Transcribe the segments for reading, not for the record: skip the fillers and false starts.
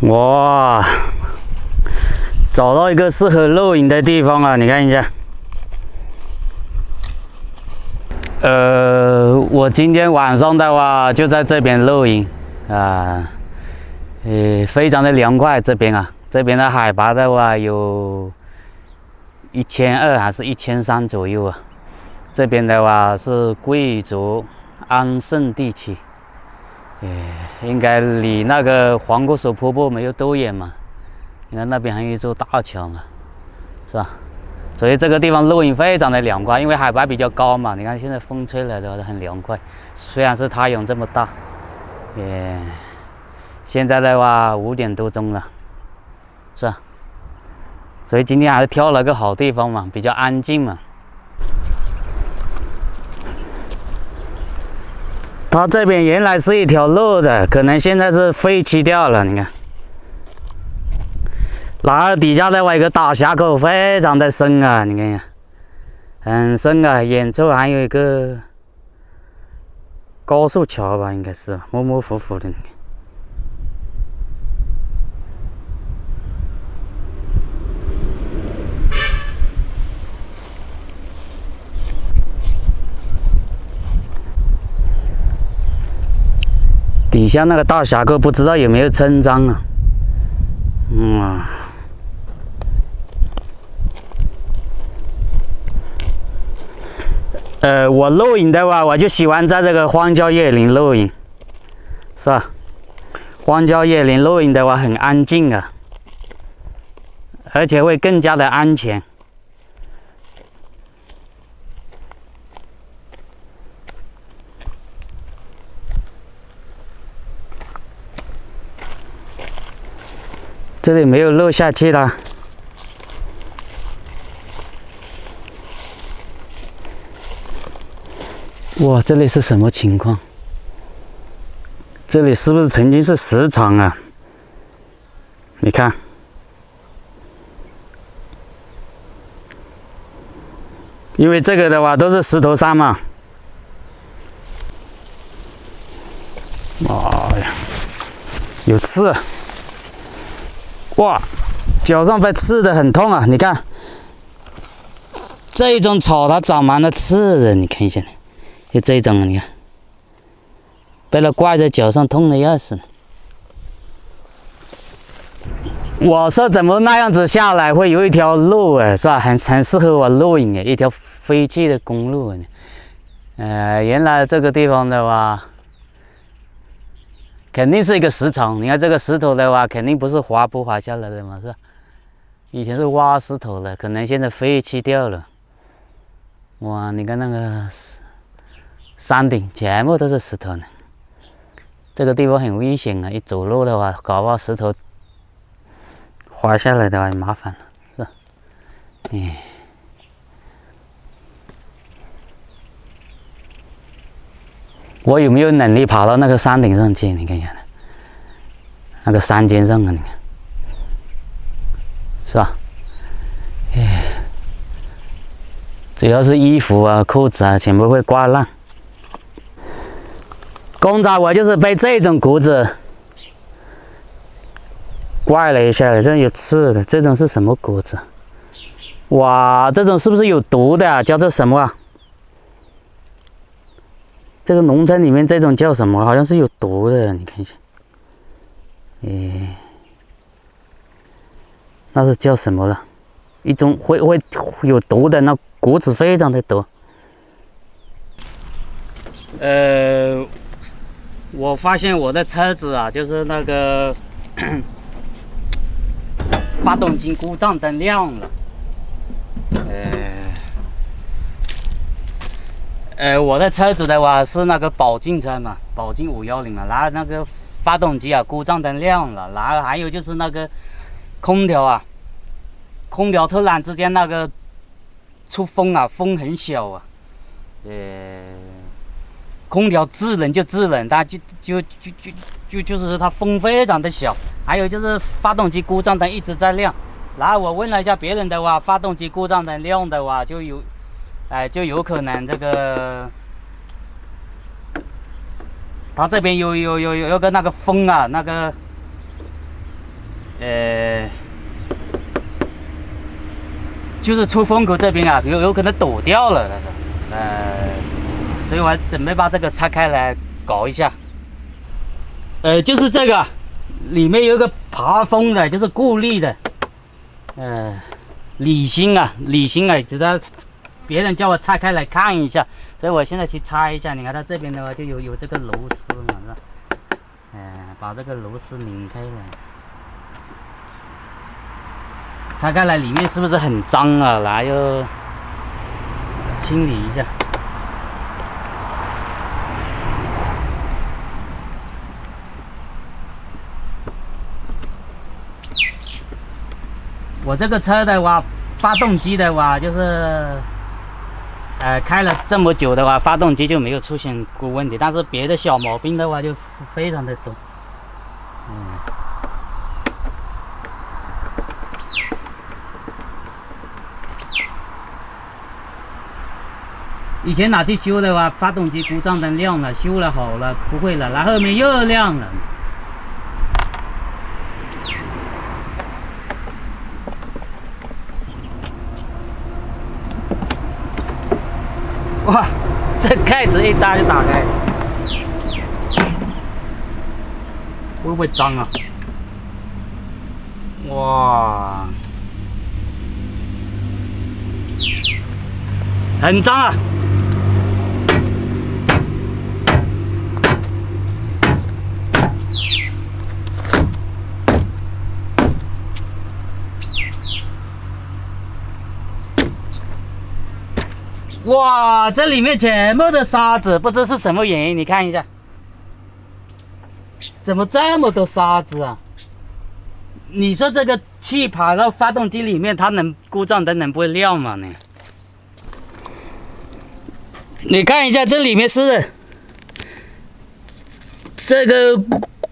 哇，找到一个适合露营的地方了，你看一下。我今天晚上的话就在这边露营啊，非常的凉快。这边的海拔的话有1200还是1300左右啊。这边的话是贵族安胜地区，应该离那个黄果手瀑布没有多远嘛。你看那边还有一座大桥嘛，是吧？所以这个地方露营非常的凉快，因为海拔比较高嘛。你看现在风吹来的话很凉快，虽然是太阳这么大，现在的话5点多钟了，是吧？所以今天还是挑了个好地方嘛，比较安静嘛。它这边原来是一条路的，可能现在是废弃掉了。你看，然后底下的话一个大峡谷，非常的深啊，你看，很深啊。远处还有一个高速桥吧，应该是模模糊糊的。底下那个大峡谷不知道有没有村庄啊？我露营的话，我就喜欢在这个荒郊野林露营，是吧？荒郊野林露营的话很安静啊，而且会更加的安全。这里没有漏下去了。哇，这里是什么情况？这里是不是曾经是石场啊？你看，因为这个的话都是石头山嘛。哎呀，有刺！哇，脚上被刺的很痛啊！你看，这种草它长满了刺的，你看一下。就这种，你看，被它挂在脚上，痛的要死。我说怎么那样子下来会有一条路是吧？很适合我露营一条废弃的公路原来这个地方的话，肯定是一个石场。你看这个石头的话，肯定不是滑下来的嘛，是吧？以前是挖石头的，可能现在废弃掉了。哇，你看那个山顶全部都是石头呢，这个地方很危险啊！一走路的话，搞不好石头滑下来的话很麻烦了，是吧？我有没有能力爬到那个山顶上去？你看一下，那个山尖上啊，你看，是吧？只要是衣服啊、裤子啊，全部会刮烂。刚才我就是被这种骨子怪了一下，这有刺的，这种是什么骨子？哇，这种是不是有毒的啊？叫做什么啊？这个农村里面这种叫什么？好像是有毒的，你看一下。那是叫什么了？一种会有毒的，那骨子非常的毒。我发现我的车子啊，就是那个发动机故障灯亮了。我的车子的话是那个宝骏车嘛，宝骏510嘛，然后那个发动机啊故障灯亮了，然后还有就是那个空调啊，空调突然之间那个出风啊，风很小啊，空调制冷就制冷，它就是它风非常的小，还有就是发动机故障灯一直在亮，然后我问了一下别人的话，发动机故障灯亮的话就有可能这个它这边有个那个风啊，那个就是出风口这边啊，有可能抖掉了，所以我还准备把这个拆开来搞一下。就是这个里面有一个爬风的，就是固力的，李鑫啊，知道别人叫我拆开来看一下，所以我现在去拆一下。你看它这边的话就有这个螺丝嘛，是吧？把这个螺丝拧开来，拆开来里面是不是很脏啊？然后又清理一下。我这个车的话，发动机的话就是，开了这么久的话，发动机就没有出现过问题，但是别的小毛病的话就非常的多。以前拿去修的话，发动机故障灯亮了，修了好了，不会了，然后面又亮了。哇，这盖子一搭就打开，会不会脏啊？哇，很脏啊！哇，这里面全部的沙子，不知是什么原因？你看一下，怎么这么多沙子啊？你说这个气跑到发动机里面，它能故障灯能不会亮吗？呢？你看一下这里面是这个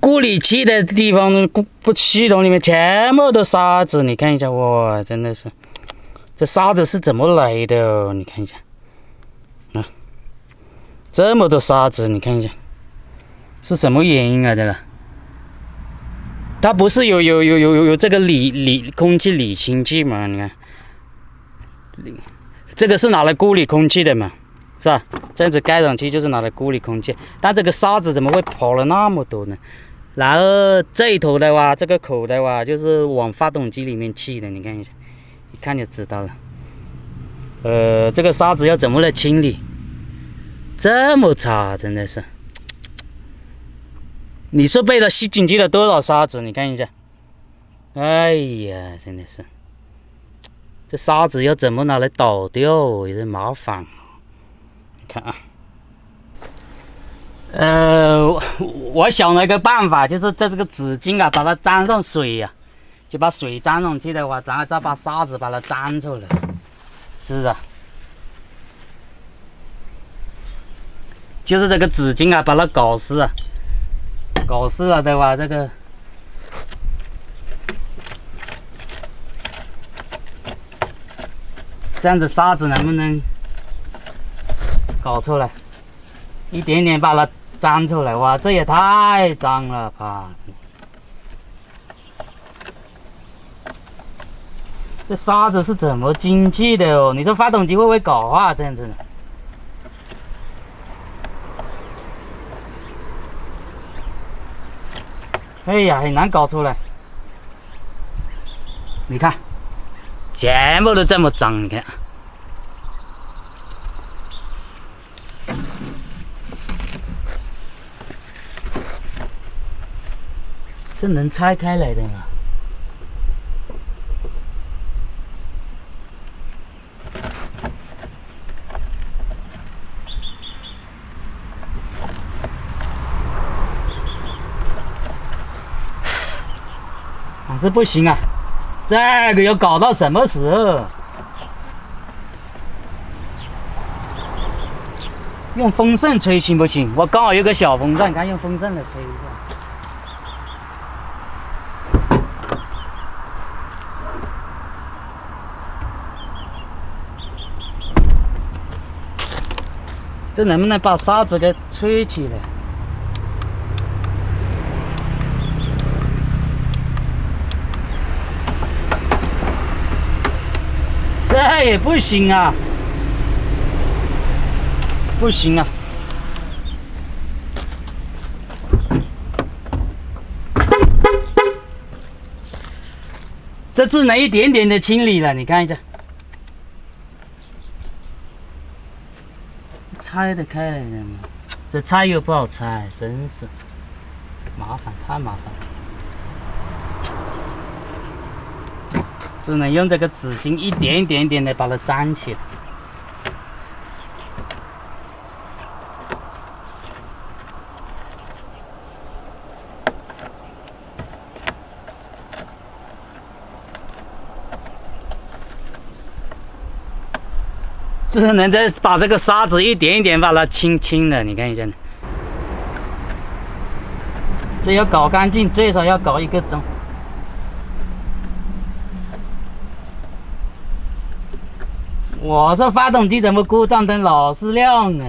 固理器的地方，系统里面全部都沙子。你看一下，哇，真的是，这沙子是怎么来的？你看一下。这么多沙子，你看一下，是什么原因啊？这个，它不是有这个空气理清器吗？你看，这个是拿来过滤空气的嘛，是吧？这样子盖上去就是拿来过滤空气，但这个沙子怎么会跑了那么多呢？然后这一头的话，这个口的话就是往发动机里面去的，你看一下，一看就知道了。这个沙子要怎么来清理？这么差，真的是！你是被它吸进去了多少沙子？你看一下，哎呀，真的是，这沙子要怎么拿来倒掉，有点麻烦。你看啊，我想了一个办法，就是在这个纸巾啊，把它沾上水呀，就把水沾上去的话，然后再把沙子把它沾出来，是啊。就是这个纸巾啊，把它搞湿了的话，这个这样子沙子能不能搞出来？一点点把它粘出来，哇，这也太脏了吧！这沙子是怎么进去的哦？你说发动机会不会搞啊？这样子的？哎呀，很难搞出来。你看，全部都这么脏，你看。这能拆开来的吗？还是不行啊！这个要搞到什么时候？用风扇吹行不行？我刚好有个小风扇，看用风扇来吹一下。这能不能把沙子给吹起来？哎，不行啊，不行啊！这只能一点点的清理了，你看一下，拆得开来的吗？这拆又不好拆，真是麻烦，太麻烦了。只能用这个纸巾一点一点的把它粘起来。只能再把这个沙子一点一点把它清了，你看一下，这要搞干净，最少要搞1个钟。我说发动机怎么故障灯老是亮啊？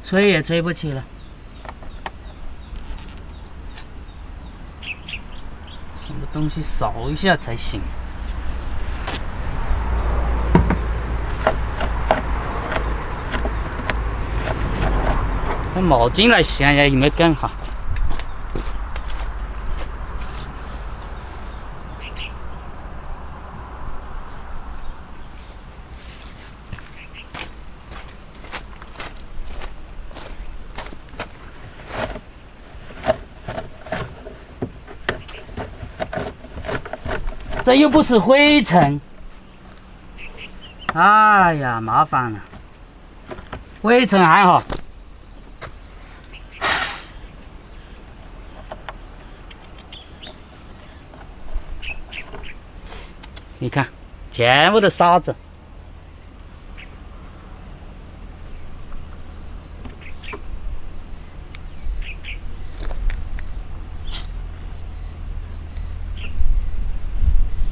吹也吹不起了。什么东西扫一下才行。用毛巾来洗一下有没有更好？这又不是灰尘，哎呀，麻烦了。灰尘还好，你看，全部的沙子。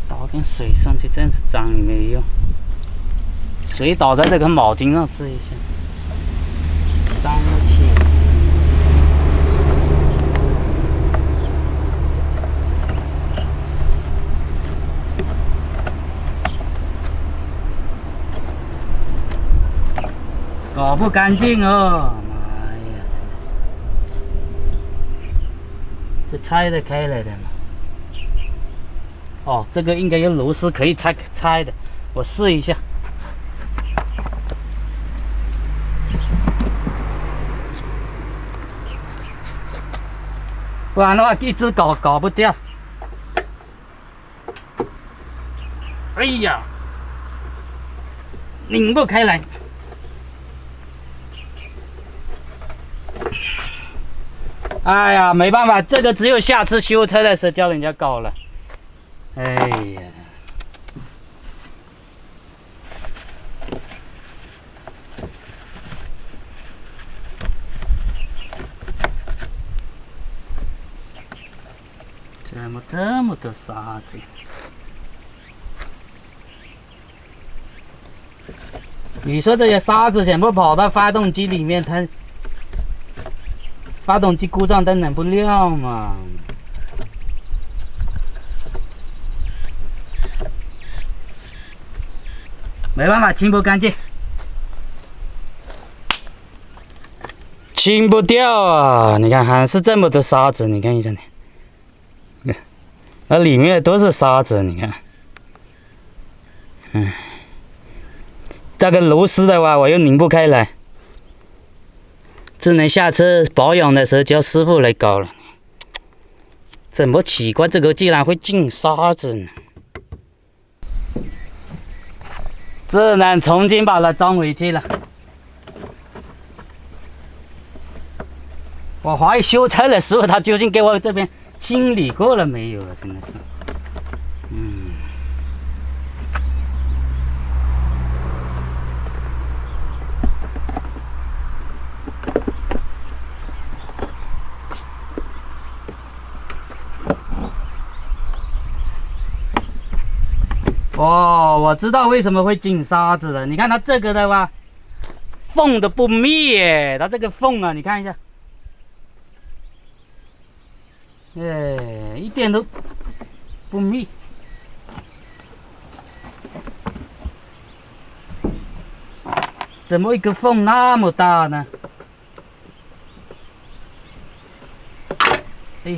倒点水上去，这样子脏也没用。水倒在这个毛巾上试一下，脏不起。搞不干净哦，妈呀，真的是！这拆得开来的嘛？哦，这个应该有螺丝可以拆的，我试一下。不然的话，一直搞不掉。哎呀，拧不开来。哎呀，没办法，这个只有下次修车的时候叫人家搞了。哎呀，怎么这么多沙子？你说这些沙子全部跑到发动机里面，它发动机故障灯能不亮吗？没办法，清不干净，清不掉啊！你看，还是这么多沙子，你看一下你，那里面都是沙子，你看，这个螺丝的话，我又拧不开来。只能下次保养的时候叫师傅来搞了。怎么奇怪，这个竟然会进沙子呢？只能重新把它装回去了。我怀疑修车的时候，他究竟给我这边清理过了没有啊？真的是，哦，我知道为什么会进沙子了。你看它这个的话，缝都不密耶，它这个缝啊，你看一下，一点都不密。怎么一个缝那么大呢？哎。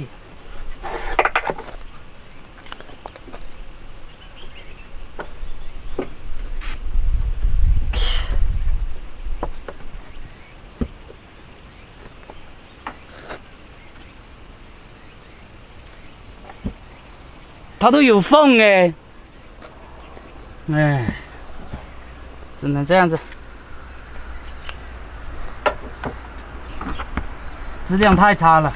它都有缝哎，只能这样子，质量太差了。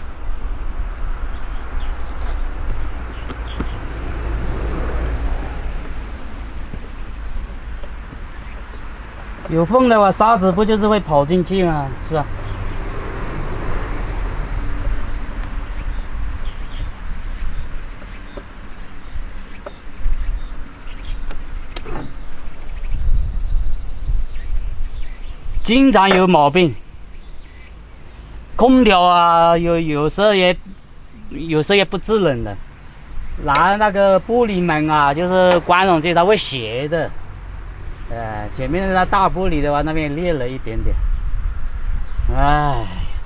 有缝的话，沙子不就是会跑进去吗？是吧？经常有毛病，空调啊，有时候也不制冷的，拿那个玻璃门啊，就是关上去它会斜的，前面的那大玻璃的话，那边裂了一点点，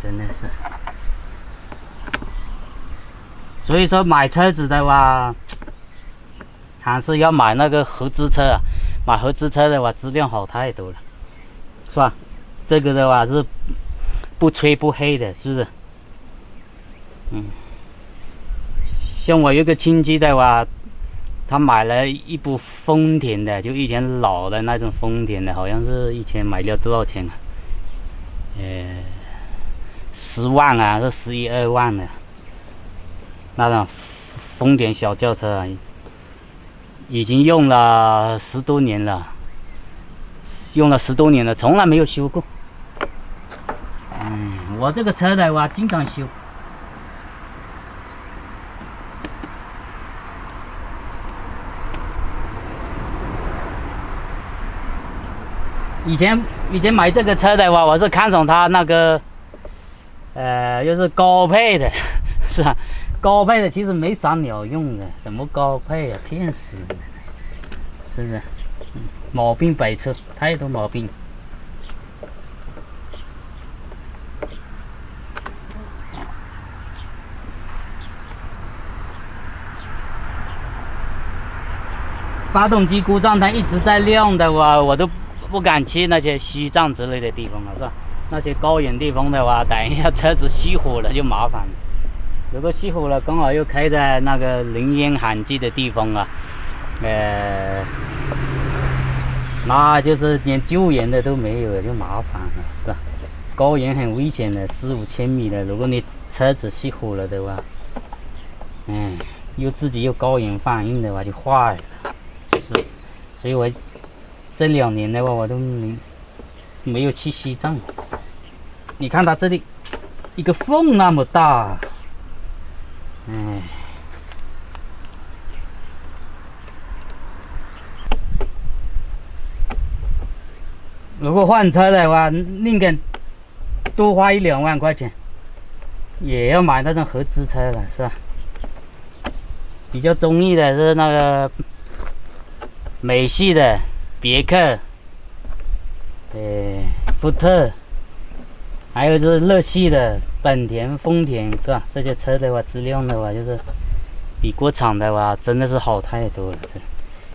真的是，所以说买车子的话，还是要买那个合资车啊，买合资车的话，质量好太多了，是吧？这个的话是不吹不黑的，是不是？像我有个亲戚的话，他买了一部丰田的，就以前老的那种丰田的，好像是以前买了多少钱啊？10万啊，是11、2万的，那种丰田小轿车啊，已经用了10多年了，从来没有修过。我这个车的话经常修。以前买这个车的话，我是看上它那个，就是高配的，是吧？高配的其实没啥鸟用的，什么高配啊，骗死的，是不是？毛病百出，太多毛病。发动机故障它一直在亮的话，我都不敢去那些西藏之类的地方了，是吧？那些高原地方的话，等一下车子熄火了就麻烦了。如果熄火了，刚好又开在那个林烟罕至的地方啊，那就是连救援的都没有了，就麻烦了，是吧？高原很危险的，4、5千米的，如果你车子熄火了的话，又自己又高原反应的话就坏了。所以我这2年的话，我都没有去西藏。你看它这里一个缝那么大，如果换车的话，宁肯多花1、2万块钱，也要买那种合资车了，是吧？比较中意的是那个美系的别克，福特，还有就是日系的本田、丰田，是吧？这些车的话，质量的话，就是比国产的话，真的是好太多了。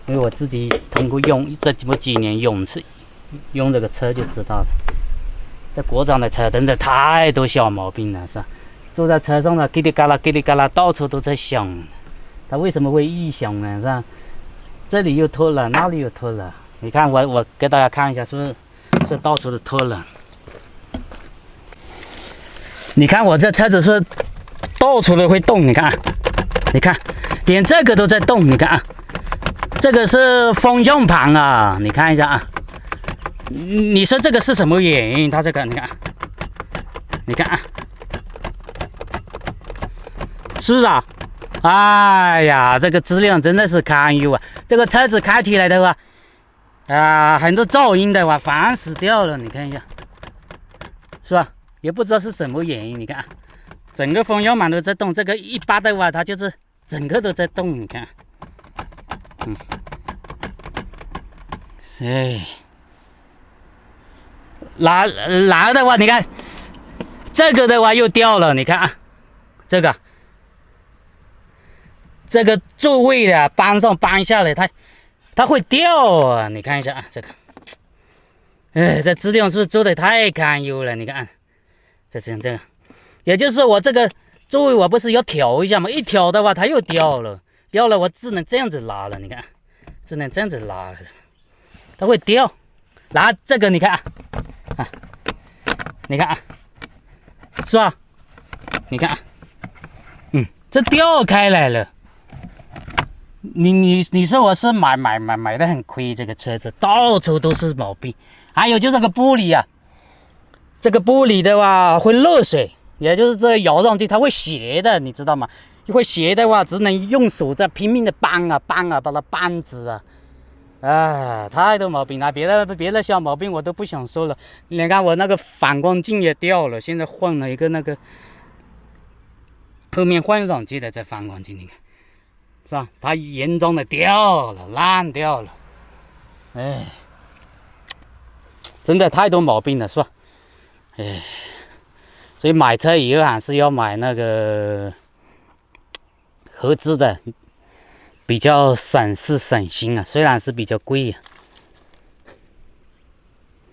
因为我自己通过用这么几年用这个车就知道了。这国产的车真的太多小毛病了，是吧？坐在车上呢，叽里嘎啦、叽里嘎啦，到处都在响。它为什么会异响呢？是吧？这里又脱了，那里又脱了。你看我给大家看一下，是不是到处都脱了？你看我这车子是到处都会动，你看，连这个都在动，你看啊，这个是方向盘啊，你看一下啊。你说这个是什么原因？它这个你看啊，是不是啊？哎呀，这个质量真的是堪忧啊！这个车子开起来的话，很多噪音的话，烦死掉了。你看一下，是吧？也不知道是什么原因，你看，整个风油门都在动，这个一拔的话，它就是整个都在动，你看，哎，拿的话，你看，这个的话又掉了，你看啊，这个座位的搬上搬下来，它会掉啊，你看一下啊，这个，哎，这质量是做的太堪忧了，你看。这个，也就是我这个座位我不是要调一下吗？一调的话它又掉了，我只能这样子拉了，你看，只能这样子拉了，它会掉。拿这个你看啊，你看啊，是吧？你看啊，这掉开来了。你说我是买的很亏，这个车子到处都是毛病，还有就这个玻璃啊。这个玻璃的话会漏水，也就是这摇上去它会斜的，你知道吗？会斜的话，只能用手在拼命的扳啊，把它扳直啊。啊，太多毛病了，别的小毛病我都不想说了。你看我那个反光镜也掉了，现在换了一个那个后面换上去的这反光镜，你看是吧？它严重的掉了，烂掉了。哎，真的太多毛病了，是吧？哎，所以买车以后还是要买那个合资的，比较省事省心啊，虽然是比较贵啊。